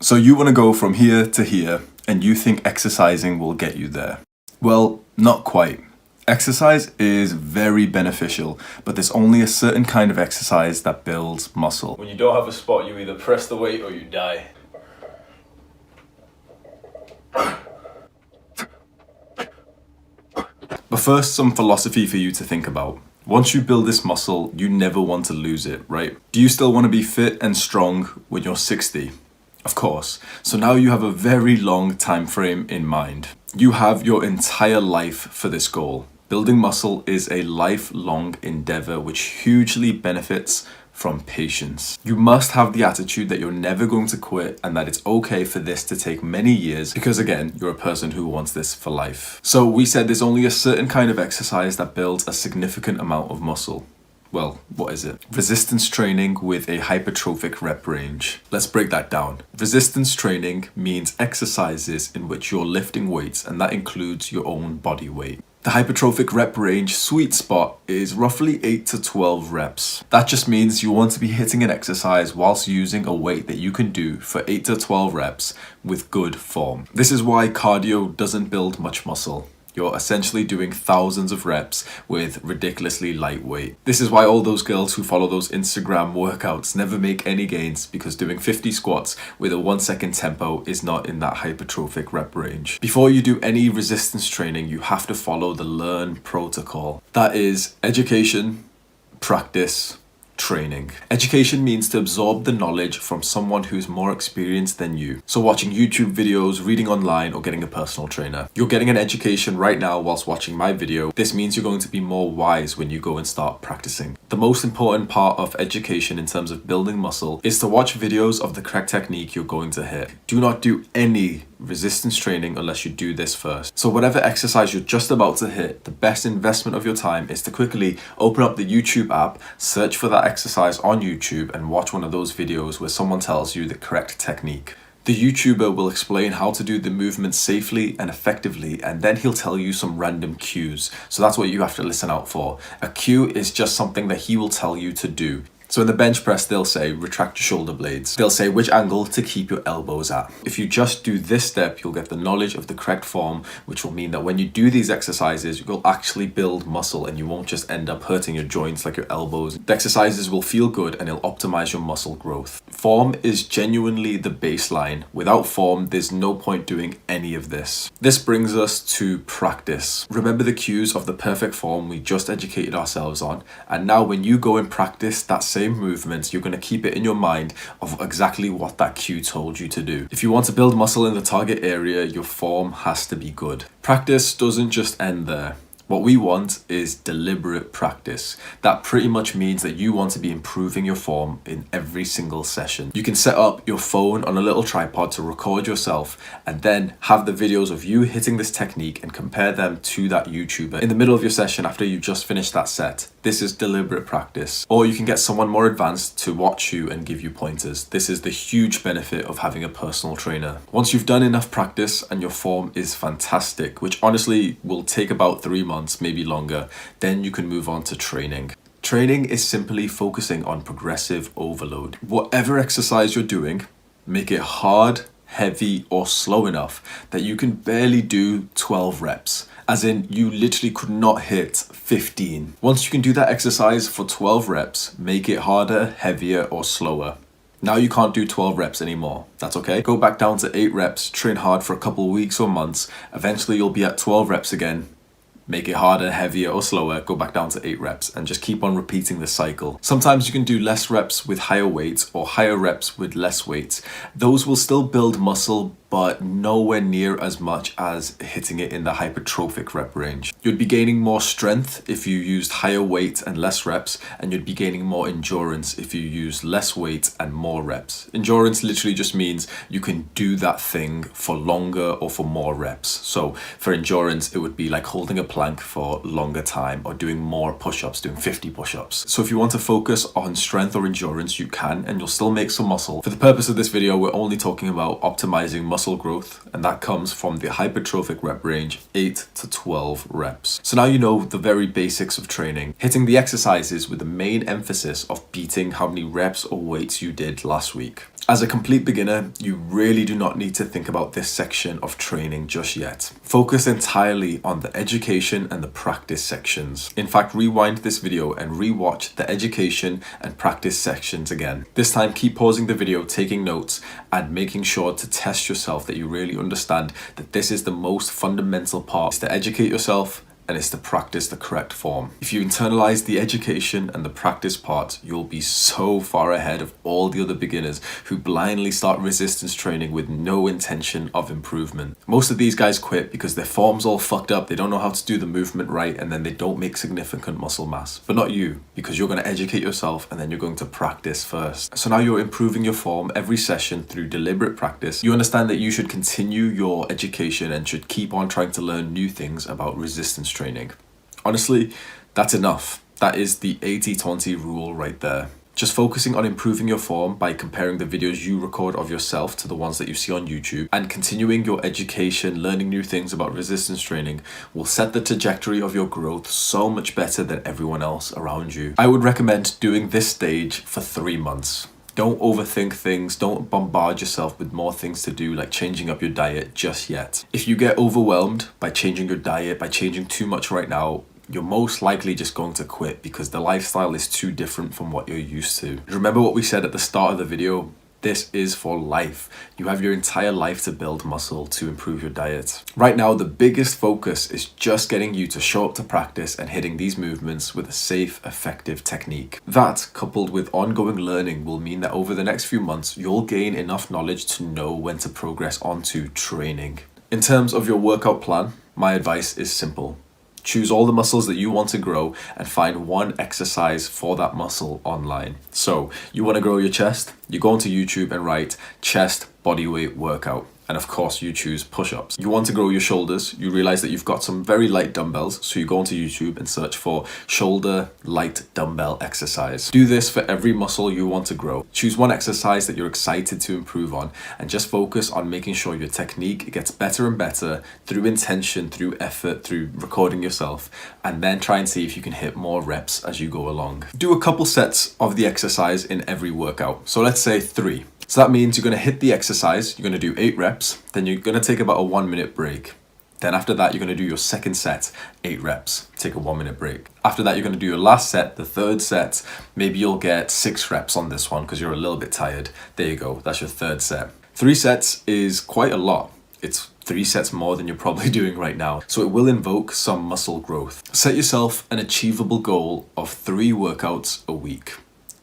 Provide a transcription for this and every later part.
So you want to go from here to here and you think exercising will get you there. Well, not quite. Exercise is very beneficial, but there's only a certain kind of exercise that builds muscle. When you don't have a spot, you either press the weight or you die. But first, some philosophy for you to think about. Once you build this muscle, you never want to lose it, right? Do you still want to be fit and strong when you're 60? Of course. So now you have a very long time frame in mind. You have your entire life for this goal. Building muscle is a lifelong endeavor which hugely benefits from patience. You must have the attitude that you're never going to quit and that it's okay for this to take many years because again, you're a person who wants this for life. So we said there's only a certain kind of exercise that builds a significant amount of muscle. Well, what is it? Resistance training with a hypertrophic rep range. Let's break that down. Resistance training means exercises in which you're lifting weights, and that includes your own body weight. The hypertrophic rep range sweet spot is roughly 8 to 12 reps. That just means you want to be hitting an exercise whilst using a weight that you can do for 8 to 12 reps with good form. This is why cardio doesn't build much muscle. You're essentially doing thousands of reps with ridiculously light weight. This is why all those girls who follow those Instagram workouts never make any gains, because doing 50 squats with a 1 second tempo is not in that hypertrophic rep range. Before you do any resistance training, you have to follow the LEARN protocol. That is education, practice, training. Education means to absorb the knowledge from someone who's more experienced than you. So watching YouTube videos, reading online, or getting a personal trainer. You're getting an education right now whilst watching my video. This means you're going to be more wise when you go and start practicing. The most important part of education in terms of building muscle is to watch videos of the correct technique you're going to hit. Do not do any resistance training unless you do this first. So whatever exercise you're just about to hit, the best investment of your time is to quickly open up the YouTube app, search for that exercise on YouTube, and watch one of those videos where someone tells you the correct technique. The YouTuber will explain how to do the movement safely and effectively, and then he'll tell you some random cues. So that's what you have to listen out for. A cue is just something that he will tell you to do. So in the bench press, they'll say, retract your shoulder blades. They'll say which angle to keep your elbows at. If you just do this step, you'll get the knowledge of the correct form, which will mean that when you do these exercises, you'll actually build muscle and you won't just end up hurting your joints like your elbows. The exercises will feel good and it'll optimize your muscle growth. Form is genuinely the baseline. Without form, there's no point doing any of this. This brings us to practice. Remember the cues of the perfect form we just educated ourselves on. And now when you go and practice that same movements, you're going to keep it in your mind of exactly what that cue told you to do. If you want to build muscle in the target area, your form has to be good. Practice doesn't just end there. What we want is deliberate practice. That pretty much means that you want to be improving your form in every single session. You can set up your phone on a little tripod to record yourself and then have the videos of you hitting this technique and compare them to that YouTuber in the middle of your session after you just finished that set. This is deliberate practice. Or you can get someone more advanced to watch you and give you pointers. This is the huge benefit of having a personal trainer. Once you've done enough practice and your form is fantastic, which honestly will take about 3 months, maybe longer, then you can move on to training. Training is simply focusing on progressive overload. Whatever exercise you're doing, make it hard, heavy, or slow enough that you can barely do 12 reps. As in, you literally could not hit 15. Once you can do that exercise for 12 reps, make it harder, heavier, or slower. Now you can't do 12 reps anymore. That's okay. Go back down to 8 reps, train hard for a couple of weeks or months. Eventually you'll be at 12 reps again. Make it harder, heavier, or slower, go back down to 8 reps and just keep on repeating the cycle. Sometimes you can do less reps with higher weights or higher reps with less weights. Those will still build muscle, but nowhere near as much as hitting it in the hypertrophic rep range. You'd be gaining more strength if you used higher weight and less reps, and you'd be gaining more endurance if you use less weight and more reps. Endurance literally just means you can do that thing for longer or for more reps. So for endurance, it would be like holding a plank for longer time or doing more push-ups, doing 50 push-ups. So if you want to focus on strength or endurance, you can, and you'll still make some muscle. For the purpose of this video, we're only talking about optimizing muscle growth, and that comes from the hypertrophic rep range, 8 to 12 reps. So now you know the very basics of training, hitting the exercises with the main emphasis of beating how many reps or weights you did last week. As a complete beginner, you really do not need to think about this section of training just yet. Focus entirely on the education and the practice sections. In fact, rewind this video and rewatch the education and practice sections again. This time, keep pausing the video, taking notes, and making sure to test yourself that you really understand that this is the most fundamental part. It's to educate yourself, and it's to practice the correct form. If you internalize the education and the practice part, you'll be so far ahead of all the other beginners who blindly start resistance training with no intention of improvement. Most of these guys quit because their form's all fucked up, they don't know how to do the movement right, and then they don't make significant muscle mass. But not you, because you're going to educate yourself and then you're going to practice first. So now you're improving your form every session through deliberate practice. You understand that you should continue your education and should keep on trying to learn new things about resistance training. Honestly, that's enough. That is the 80-20 rule right there. Just focusing on improving your form by comparing the videos you record of yourself to the ones that you see on YouTube and continuing your education, learning new things about resistance training will set the trajectory of your growth so much better than everyone else around you. I would recommend doing this stage for 3 months. Don't overthink things, don't bombard yourself with more things to do like changing up your diet just yet. If you get overwhelmed by changing your diet, by changing too much right now, you're most likely just going to quit because the lifestyle is too different from what you're used to. Remember what we said at the start of the video? This is for life. You have your entire life to build muscle, to improve your diet. Right now, the biggest focus is just getting you to show up to practice and hitting these movements with a safe, effective technique. That, coupled with ongoing learning, will mean that over the next few months, you'll gain enough knowledge to know when to progress onto training. In terms of your workout plan, my advice is simple. Choose all the muscles that you want to grow and find one exercise for that muscle online. So you want to grow your chest, you go onto YouTube and write chest bodyweight workout. And of course you choose push-ups. You want to grow your shoulders, you realize that you've got some very light dumbbells, so you go onto YouTube and search for shoulder light dumbbell exercise. Do this for every muscle you want to grow. Choose one exercise that you're excited to improve on and just focus on making sure your technique gets better and better through intention, through effort, through recording yourself, and then try and see if you can hit more reps as you go along. Do a couple sets of the exercise in every workout. So let's say 3. So that means you're going to hit the exercise, you're going to do 8 reps, then you're going to take about a 1-minute break. Then after that, you're going to do your second set, 8 reps, take a 1-minute break. After that, you're going to do your last set, the third set. Maybe you'll get 6 reps on this one because you're a little bit tired. There you go, that's your third set. 3 sets is quite a lot. It's 3 sets more than you're probably doing right now. So it will invoke some muscle growth. Set yourself an achievable goal of 3 workouts a week.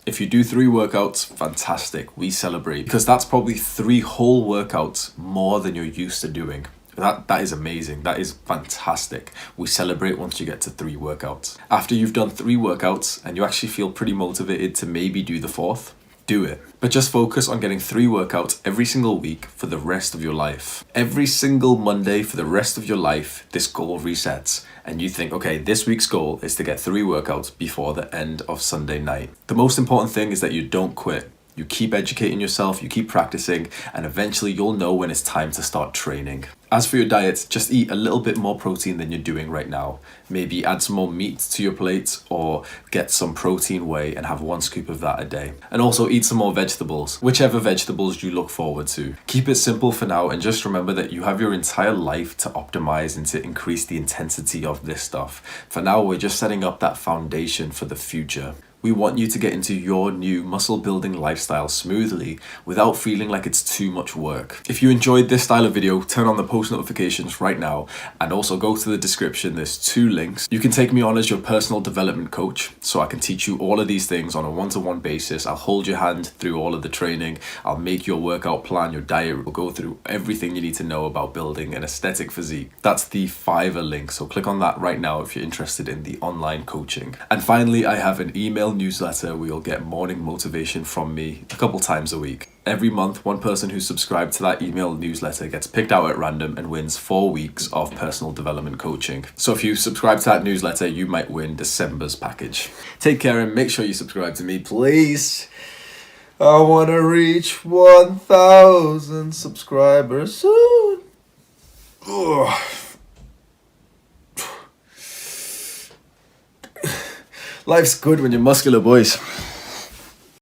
If you do 3 workouts, fantastic, we celebrate, because that's probably 3 whole workouts more than you're used to doing. That is amazing, that is fantastic. We celebrate once you get to 3 workouts. After you've done 3 workouts and you actually feel pretty motivated to maybe do the 4th, do it. But just focus on getting 3 workouts every single week for the rest of your life. Every single Monday for the rest of your life, this goal resets. And you think, okay, this week's goal is to get 3 workouts before the end of Sunday night. The most important thing is that you don't quit. You keep educating yourself, you keep practicing, and eventually you'll know when it's time to start training. As for your diet, just eat a little bit more protein than you're doing right now. Maybe add some more meat to your plate or get some protein whey and have 1 scoop of that a day. And also eat some more vegetables, whichever vegetables you look forward to. Keep it simple for now and just remember that you have your entire life to optimize and to increase the intensity of this stuff. For now, we're just setting up that foundation for the future. We want you to get into your new muscle building lifestyle smoothly without feeling like it's too much work. If you enjoyed this style of video, turn on the post notifications right now and also go to the description. There's 2 links. You can take me on as your personal development coach so I can teach you all of these things on a one-to-one basis. I'll hold your hand through all of the training. I'll make your workout plan, your diet. We'll go through everything you need to know about building an aesthetic physique. That's the Fiverr link, so click on that right now if you're interested in the online coaching. And finally, I have an email newsletter where you'll get morning motivation from me a couple times a week. Every month, one person who's subscribed to that email newsletter gets picked out at random and wins 4 weeks of personal development coaching. So if you subscribe to that newsletter, you might win December's package. Take care and make sure you subscribe to me, please. I want to reach 1,000 subscribers soon. Ugh. Life's good when you're muscular, boys.